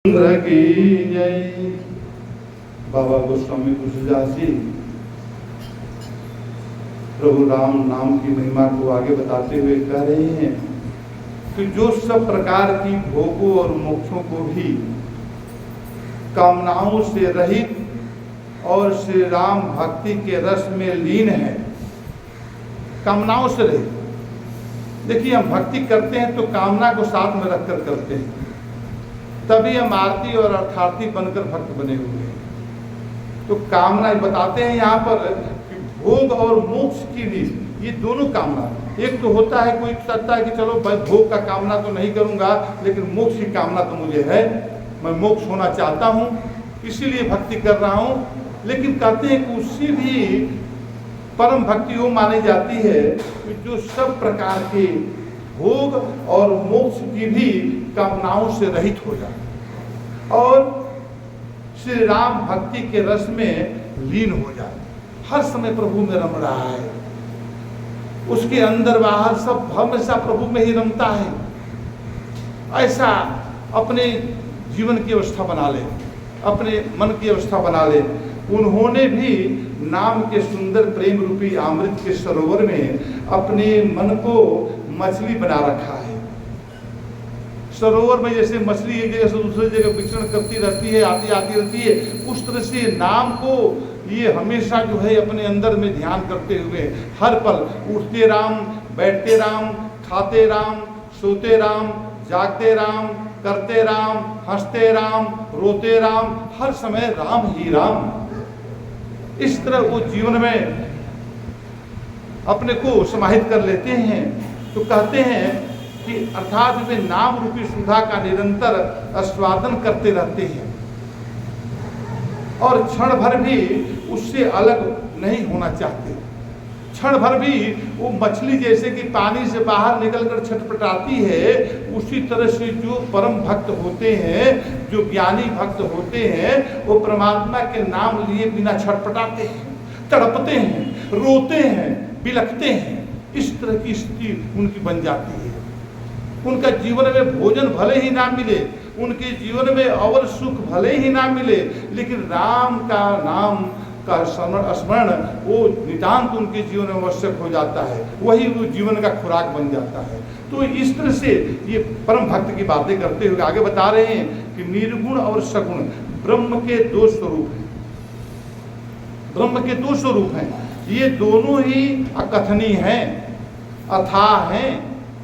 की जय। बाबा गोस्वामी तुलसीदास जी प्रभु राम नाम की महिमा को आगे बताते हुए कह रहे हैं कि जो सब प्रकार की भोगों और मोक्षों को भी कामनाओं से रहित और श्री राम भक्ति के रस में लीन है। कामनाओं से रहित। देखिए, हम भक्ति करते हैं तो कामना को साथ में रखकर करते हैं, तभी हम आरती और अर्थार्थी बनकर भक्त बने हुए हैं। तो कामना बताते हैं यहाँ पर कि भोग और मोक्ष की भी ये दोनों कामना, एक तो होता है कोई सोचता है कि चलो भोग का कामना तो नहीं करूँगा, लेकिन मोक्ष की कामना तो मुझे है, मैं मोक्ष होना चाहता हूँ, इसीलिए भक्ति कर रहा हूँ। लेकिन कहते हैं कि उससे भी परम भक्ति वो मानी जाती है कि जो सब प्रकार के भोग और मोक्ष की भी कामनाओं से रहित हो जाए और श्री राम भक्ति के रस में लीन हो जाए। हर समय प्रभु में रम रहा है, उसके अंदर बाहर सब हमेशा प्रभु में ही रमता है। ऐसा अपने जीवन की अवस्था बना ले, अपने मन की अवस्था बना ले। उन्होंने भी नाम के सुंदर प्रेम रूपी अमृत के सरोवर में अपने मन को मछली बना रखा है। सरोवर में जैसे मछली एक जगह से दूसरी जगह विचरण करती रहती है, आती रहती है, उस तरह से नाम को ये हमेशा जो है अपने अंदर में ध्यान करते हुए हर पल उठते राम, बैठते राम, खाते राम, सोते राम, जागते राम, करते राम, हंसते राम, रोते राम, हर समय राम ही राम। इस तरह वो जीवन में अपने को समाहित कर लेते हैं। तो कहते हैं कि अर्थात वे नाम रूपी सुधा का निरंतर आस्वादन करते रहते हैं और क्षण भर भी उससे अलग नहीं होना चाहते। क्षण भर भी वो मछली जैसे कि पानी से बाहर निकलकर छटपटाती है, उसी तरह से जो परम भक्त होते हैं, जो ज्ञानी भक्त होते हैं, वो परमात्मा के नाम लिए बिना छटपटाते हैं, तड़पते हैं, रोते हैं, बिलखते हैं। इस तरह की स्थिति उनकी बन जाती है। उनका जीवन में भोजन भले ही ना मिले, उनके जीवन में और सुख भले ही ना मिले, लेकिन राम का नाम का स्मरण वो नितांत उनके जीवन में आवश्यक हो जाता है, वही वो जीवन का खुराक बन जाता है। तो इस तरह से ये परम भक्त की बातें करते हुए आगे बता रहे हैं कि निर्गुण और सगुण ब्रह्म के दो स्वरूप हैं। ब्रह्म के दो स्वरूप हैं, ये दोनों ही अकथनीय हैं, अथाह हैं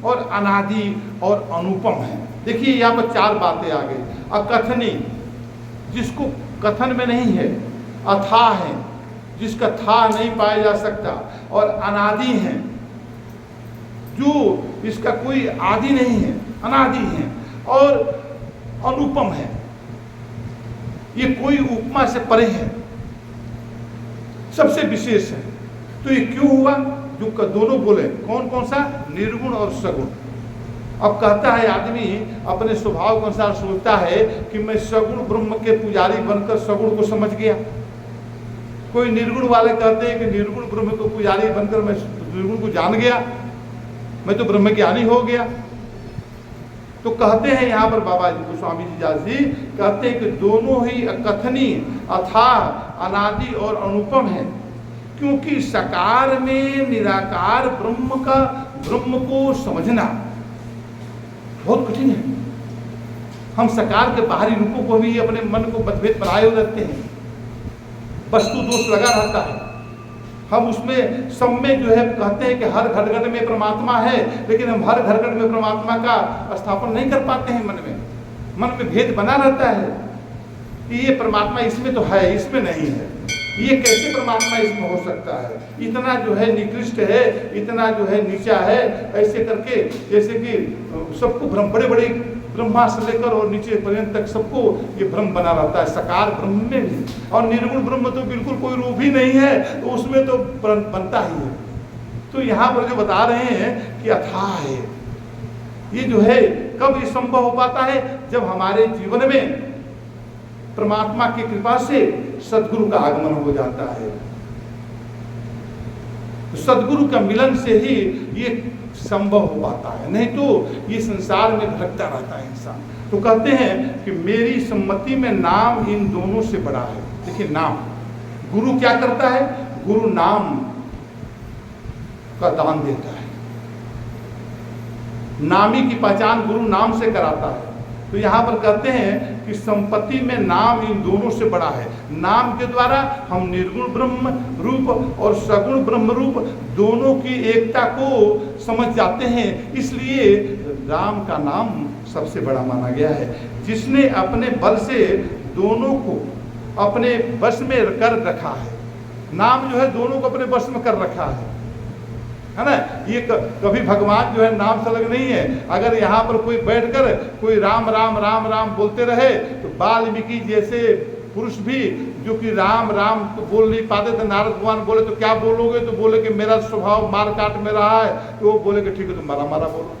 और अनादि और अनुपम हैं। देखिए यहाँ पर चार बातें आ गई। अकथनीय जिसको कथन में नहीं है, अथाह है जिसका था नहीं पाया जा सकता, और अनादि है जो इसका कोई आदि नहीं है, अनादि है, और अनुपम है, ये कोई उपमा से परे है, सबसे विशेष है। तो ये क्यों हुआ? जो दोनों बोले, कौन कौन सा? निर्गुण और सगुण। अब कहता है आदमी अपने स्वभाव के अनुसार सोचता है कि मैं सगुण ब्रह्म के पुजारी बनकर सगुण को समझ गया। कोई निर्गुण वाले कहते हैं कि निर्गुण ब्रह्म को पुजारी बनकर मैं निर्गुण को जान गया, मैं तो ब्रह्म ज्ञानी हो गया। तो कहते हैं यहाँ पर बाबा जी गोस्वामी जी कहते हैं कि दोनों ही अकथनीय, अथाह, अनादि और अनुपम है, क्योंकि साकार में निराकार ब्रह्म को समझना बहुत कठिन है। हम साकार के बाहरी रूपों को भी अपने मन को मतभेद बनाए हुए रहते हैं, वस्तु दोष लगा रहता है। हम उसमें सब में जो है कहते हैं कि हर घटघट में परमात्मा है, लेकिन हम हर घटघट में परमात्मा का स्थापन नहीं कर पाते हैं। मन में भेद बना रहता है कि ये परमात्मा इसमें तो है, इसमें नहीं है, ये कैसे परमात्मा इसमें हो सकता है, इतना जो है निकृष्ट है, इतना जो है नीचा है, ऐसे करके जैसे कि सबको भ्रम, बड़े बड़े ब्रह्मा से लेकर और नीचे पर्यंत तक सबको ये भ्रम बना रहता है। साकार ब्रह्म में भी, और निर्गुण ब्रह्म तो बिल्कुल कोई रूप ही नहीं है, तो उसमें तो बनता ही है। तो यहाँ पर जो बता रहे हैं कि अथाह है, ये जो है कब ये संभव हो पाता है? जब हमारे जीवन में परमात्मा की कृपा से सद्गुरु का आगमन हो जाता है। तो सद्गुरु का मिलन से ही ये संभव हो पाता है, नहीं तो ये संसार में भटकता रहता है इंसान। तो कहते हैं कि मेरी सम्मति में नाम इन दोनों से बड़ा है। देखिए नाम, गुरु क्या करता है? गुरु नाम का दान देता है, नामी की पहचान गुरु नाम से कराता है। तो यहाँ पर कहते हैं कि संपत्ति में नाम इन दोनों से बड़ा है। नाम के द्वारा हम निर्गुण ब्रह्म रूप और सगुण ब्रह्म रूप दोनों की एकता को समझ जाते हैं, इसलिए राम का नाम सबसे बड़ा माना गया है। जिसने अपने बल से दोनों को अपने वश में कर रखा है, नाम जो है दोनों को अपने वश में कर रखा है ना। ये कभी भगवान जो है नाम से अलग नहीं है। अगर यहाँ पर कोई बैठकर कोई राम राम राम राम बोलते रहे तो वाल्मीकि जैसे पुरुष भी जो कि राम राम तो बोल नहीं पाते थे, नारद भगवान बोले तो क्या बोलोगे? तो बोले कि मेरा स्वभाव मार काट में रहा है। तो वो बोले कि ठीक है तुम मारा मारा बोलो।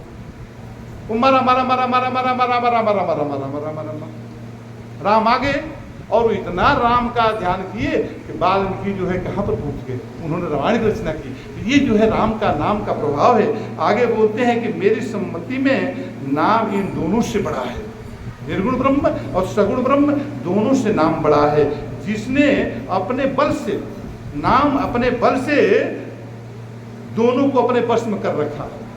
वो मारा मारा मारा मारा मारा मारा मारा मारा मारा मारा मारा मारा मारा राम आगे, और वो इतना राम का ध्यान किए कि वाल्मीकि जो है कहाँ पर पहुँच गए, उन्होंने रामायण की रचना की। ये जो है राम का नाम का प्रभाव है। आगे बोलते हैं कि मेरी सम्मति में नाम इन दोनों से बड़ा है, निर्गुण ब्रह्म और सगुण ब्रह्म दोनों से नाम बड़ा है। जिसने अपने बल से, नाम अपने बल से दोनों को अपने वश में कर रखा है।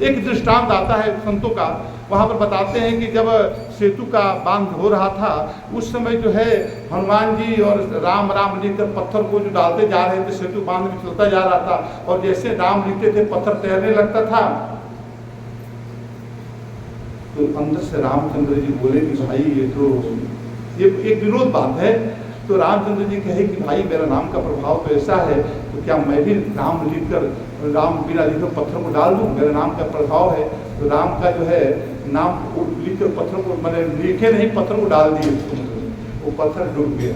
एक दृष्टांत आता है संतों का, वहाँ पर बताते हैं कि जब सेतु का बांध हो रहा था उस समय जो है हनुमान जी और राम राम लिखकर पत्थर को जो डालते जा रहे थे, सेतु बांध में चलता जा रहा था, और जैसे राम लिखते थे पत्थर तैरने लगता था। तो अंदर से रामचंद्र जी बोले कि भाई ये एक विरोध बात है। तो रामचंद्र जी कहे कि भाई मेरा नाम का प्रभाव तो ऐसा है, तो क्या मैं भी राम लिखकर, राम बिना लिखकर पत्थर को डाल दूं? मेरा नाम का प्रभाव है। तो राम का जो है नाम लिखकर पत्थर को, मैंने लिखे नहीं, पत्थर को डाल दिए, वो पत्थर डूब गया।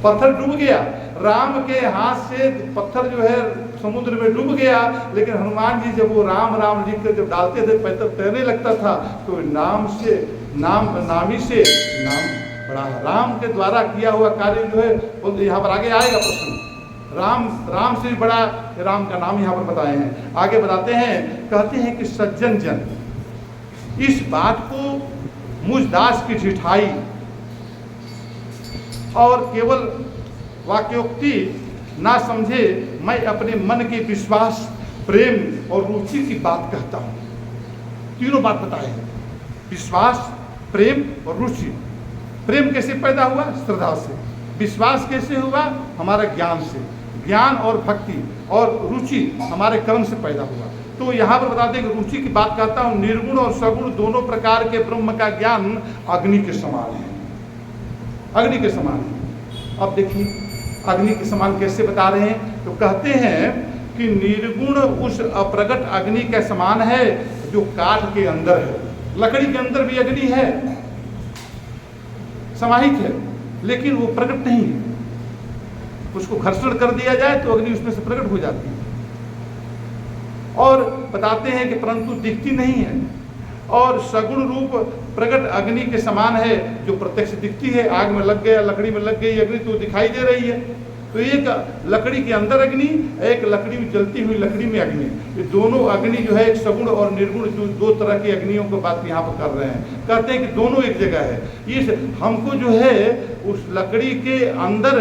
पत्थर डूब गया, राम के हाथ से पत्थर जो है समुद्र में डूब गया। लेकिन हनुमान जी जब वो राम राम लिखकर जब डालते थे पत्थर तैरने लगता था। तो नाम से, नामी से नाम बड़ा है। राम के द्वारा किया हुआ कार्य जो है, बोलते यहाँ पर आगे आएगा प्रश्न, राम से भी बड़ा राम का नाम यहाँ पर बताए हैं। आगे बताते हैं, कहते हैं कि सज्जन जन इस बात को मुझ दास की ढिठाई और केवल वाक्योक्ति ना समझे, मैं अपने मन के विश्वास, प्रेम और रुचि की बात कहता हूँ। तीनों बात बताए हैं, विश्वास, प्रेम और रुचि। प्रेम कैसे पैदा हुआ? श्रद्धा से। विश्वास कैसे हुआ? हमारे ज्ञान से। ज्ञान और भक्ति और रुचि हमारे कर्म से पैदा हुआ। तो यहाँ पर बताते हैं कि रुचि की बात करता हूँ। निर्गुण और सगुण दोनों प्रकार के ब्रह्म का ज्ञान अग्नि के समान है, अग्नि के समान है। अब देखिए अग्नि के समान कैसे बता रहे हैं? तो कहते हैं कि निर्गुण उस अप्रगट अग्नि के समान है जो काठ के अंदर है। लकड़ी के अंदर भी अग्नि है, समाहित है, लेकिन वो प्रकट नहीं है। उसको घर्षण कर दिया जाए तो अग्नि उसमें से प्रकट हो जाती है। और बताते हैं कि परंतु दिखती नहीं है। और सगुण रूप प्रकट अग्नि के समान है जो प्रत्यक्ष दिखती है। आग में लग गया, लकड़ी में लग गई अग्नि तो दिखाई दे रही है। तो एक लकड़ी के अंदर अग्नि, एक लकड़ी में जलती हुई लकड़ी में अग्नि, ये दोनों अग्नि जो है एक सगुण और निर्गुण, जो दो तरह की अग्नियों की बात यहाँ पर कर रहे हैं। कहते हैं कि दोनों एक जगह है। ये हमको जो है उस लकड़ी के अंदर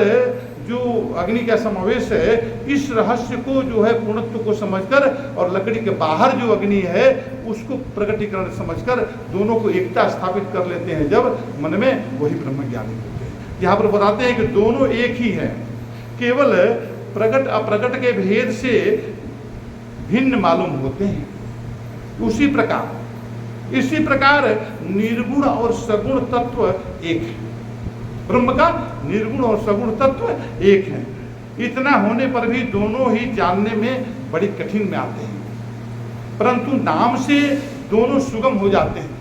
जो अग्नि का समावेश है, इस रहस्य को जो है पूर्णत्व को समझकर, और लकड़ी के बाहर जो अग्नि है उसको प्रकटीकरण समझकर दोनों को एकता स्थापित कर लेते हैं जब मन में, वही ब्रह्म ज्ञानी होते हैं। यहाँ पर बताते हैं कि दोनों एक ही है, केवल प्रकट अप्रकट के भेद से भिन्न मालूम होते हैं। इसी प्रकार निर्गुण और सगुण तत्व एक है। ब्रह्म का निर्गुण और सगुण तत्व एक है। इतना होने पर भी दोनों ही जानने में बड़ी कठिन में आते हैं, परंतु नाम से दोनों सुगम हो जाते हैं।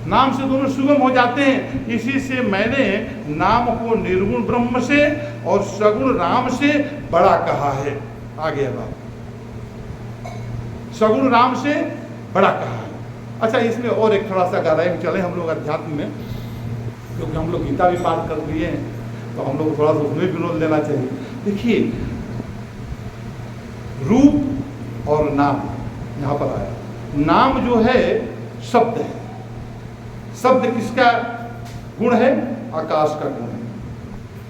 नाम से दोनों सुगम हो जाते हैं। इसी से मैंने नाम को निर्गुण ब्रह्म से और सगुण राम से बड़ा कहा है। आगे बात, सगुण राम से बड़ा कहा है। अच्छा, इसमें और एक थोड़ा सा गहराई में चले हम लोग अध्यात्म में, क्योंकि हम लोग गीता भी पाठ कर लिए हैं तो हम लोग थोड़ा सा उसमें विनोद लेना चाहिए। देखिए, रूप और नाम यहाँ पर आया। नाम जो है शब्द है। शब्द किसका गुण है? आकाश का गुण है।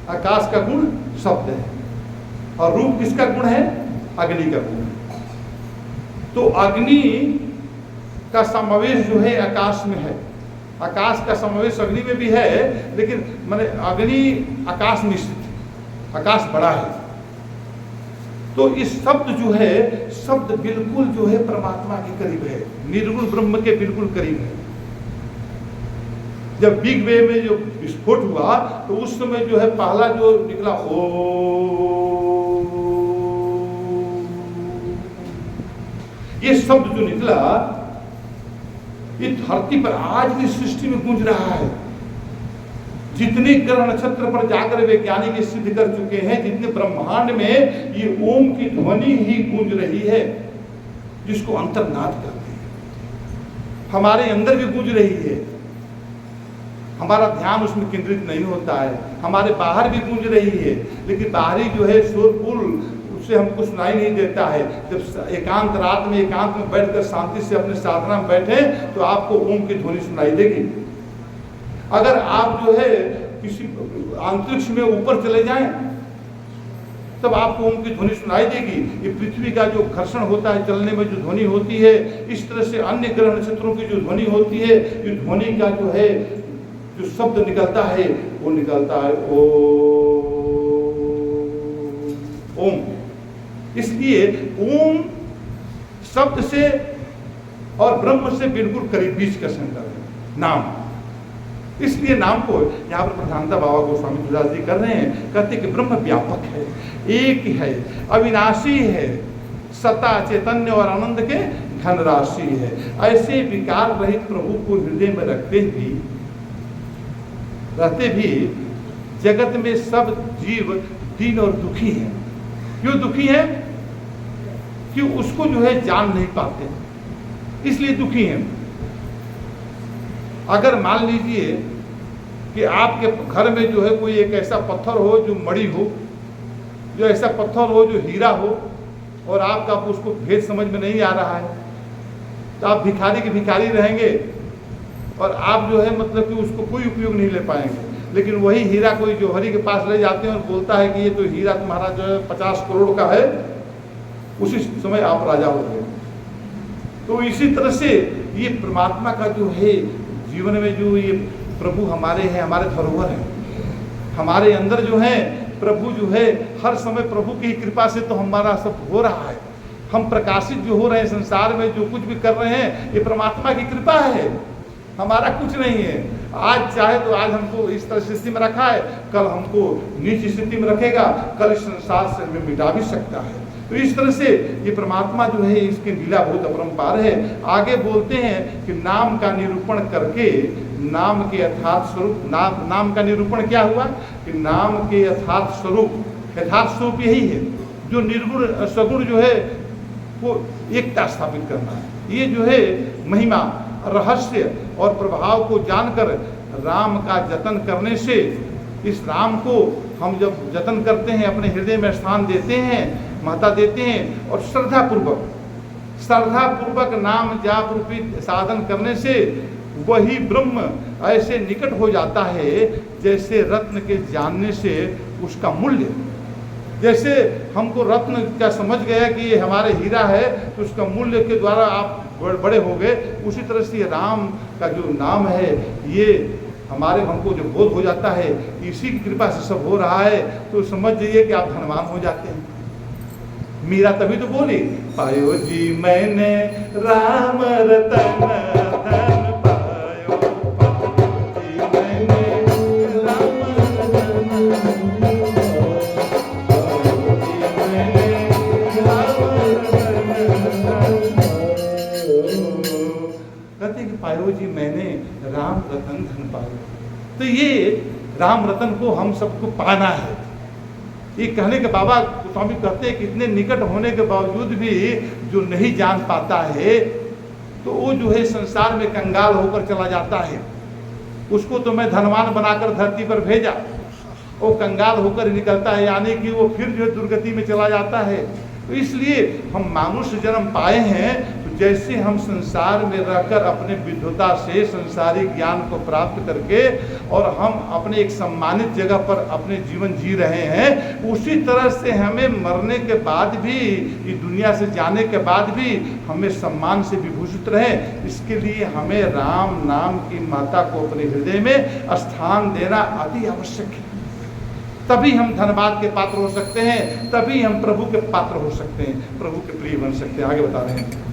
आकाश का गुण शब्द है। और रूप किसका गुण है? अग्नि का गुण है। तो अग्नि का समावेश जो है आकाश में है। आकाश का समावेश अग्नि में भी है, लेकिन माने अग्नि आकाश में स्थित है, आकाश बड़ा है। तो इस शब्द जो है, शब्द बिल्कुल जो है परमात्मा के करीब है, निर्गुण ब्रह्म के बिल्कुल करीब है। जब बिग बैंग में जो विस्फोट हुआ तो उस समय जो है पहला जो निकला ओ, ये शब्द जो निकला ये धरती पर आज भी सृष्टि में गूंज रहा है। जितने ग्रह नक्षत्र पर जाकर वैज्ञानिक सिद्ध कर चुके हैं, जितने ब्रह्मांड में ये ओम की ध्वनि ही गूंज रही है, जिसको अंतर्नाद कहते हैं। हमारे अंदर भी गूंज रही है, हमारा ध्यान उसमें केंद्रित नहीं होता है। हमारे बाहर भी गूंज रही है, लेकिन बाहरी जो है शोरगुल उससे हमको सुनाई नहीं देता है। जब एकांत रात में एकांत में बैठकर शांति से अपने साधना में बैठे तो आपको ओम की ध्वनि सुनाई देगी। अगर आप जो है किसी अंतरिक्ष में ऊपर चले जाएं तब आपको ओम की ध्वनि सुनाई देगी। ये पृथ्वी का जो घर्षण होता है, चलने में जो ध्वनि होती है, इस तरह से अन्य ग्रह नक्षत्रों की जो ध्वनि होती है, ये ध्वनि का जो है जो शब्द निकलता है वो निकलता है ओम। इसलिए ओम शब्द से और ब्रह्म से बिल्कुल करीब बीच का संकर है नाम। इसलिए नाम को यहाँ पर प्रधानता बाबा गोस्वामी तुलसीदास जी कर रहे हैं। कहते कि ब्रह्म व्यापक है, एक है, अविनाशी है, सत्ता चैतन्य और आनंद के धनराशि है। ऐसे विकार रहित प्रभु को हृदय में रहते भी जगत में सब जीव दीन और दुखी हैं। क्यों दुखी है? कि उसको जो है जान नहीं पाते, इसलिए दुखी हैं। अगर मान लीजिए कि आपके घर में जो है कोई एक ऐसा पत्थर हो जो मणि हो, जो ऐसा पत्थर हो जो हीरा हो, और आपका उसको भेद समझ में नहीं आ रहा है, तो आप भिखारी के भिखारी रहेंगे और आप जो है मतलब कि उसको कोई उपयोग नहीं ले पाएंगे। लेकिन वही हीरा कोई जौहरी के पास ले जाते हैं और बोलता है कि ये तो हीरा तुम्हारा जो है 50 करोड़ का है, उसी समय आप राजा हो गए। तो इसी तरह से ये परमात्मा का जो है जीवन में जो ये प्रभु हमारे हैं, हमारे धरोहर हैं, हमारे अंदर जो है प्रभु जो है हर समय प्रभु की कृपा से तो हमारा सब हो रहा है। हम प्रकाशित जो हो रहे हैं संसार में, जो कुछ भी कर रहे हैं, ये परमात्मा की कृपा है, हमारा कुछ नहीं है। आज चाहे तो आज हमको इस तरह स्थिति में रखा है, कल हमको नीच स्थिति में रखेगा, कल इस संसार से हमें मिटा भी सकता है। तो इस तरह से ये परमात्मा जो है इसकी लीला बहुत अपरंपार है। आगे बोलते हैं कि नाम का निरूपण करके नाम के यथार्थ स्वरूप, नाम का निरूपण क्या हुआ कि नाम के यथार्थ स्वरूप यही है जो निर्गुण सगुण जो है वो एकता स्थापित करना है। ये जो है महिमा, रहस्य और प्रभाव को जानकर राम का जतन करने से, इस राम को हम जब जतन करते हैं, अपने हृदय में स्थान देते हैं, महत्ता देते हैं, और श्रद्धा पूर्वक नाम जाप रूपी साधन करने से वही ब्रह्म ऐसे निकट हो जाता है जैसे रत्न के जानने से उसका मूल्य। जैसे हमको रत्न क्या समझ गया कि ये हमारे हीरा है, तो उसका मूल्य के द्वारा आप बड़े हो गए। उसी तरह से राम का जो नाम है ये हमारे हमको जो बोध हो जाता है, इसी की कृपा से सब हो रहा है, तो समझ जाइए कि आप धनवान हो जाते हैं। मीरा तभी तो बोली, पायो जी मैंने राम रतन धन पायो, पायो जी मैंने राम रतन, कहते कि पायो जी मैंने राम रतन धन पायो। तो ये राम रतन को हम सबको पाना है। ये कहने के बाबा स्वामी कहते हैं कि इतने निकट होने के बावजूद भी जो नहीं जान पाता है तो वो जो है संसार में कंगाल होकर चला जाता है। उसको तो मैं धनवान बनाकर धरती पर भेजा, वो कंगाल होकर निकलता है, यानी कि वो फिर जो है दुर्गति में चला जाता है। तो इसलिए हम मनुष्य जन्म पाए हैं, तो जैसे हम संसार में रहकर अपने विद्वता से संसारिक ज्ञान को प्राप्त करके और हम अपने एक सम्मानित जगह पर अपने जीवन जी रहे हैं, उसी तरह से हमें मरने के बाद भी, इस दुनिया से जाने के बाद भी हमें सम्मान से विभूषित रहे। इसके लिए हमें राम नाम की माता को अपने हृदय में स्थान देना अति आवश्यक है। तभी हम धन्यवाद के पात्र हो सकते हैं, तभी हम प्रभु के पात्र हो सकते हैं, प्रभु के प्रिय बन सकते हैं। आगे बता रहे हैं।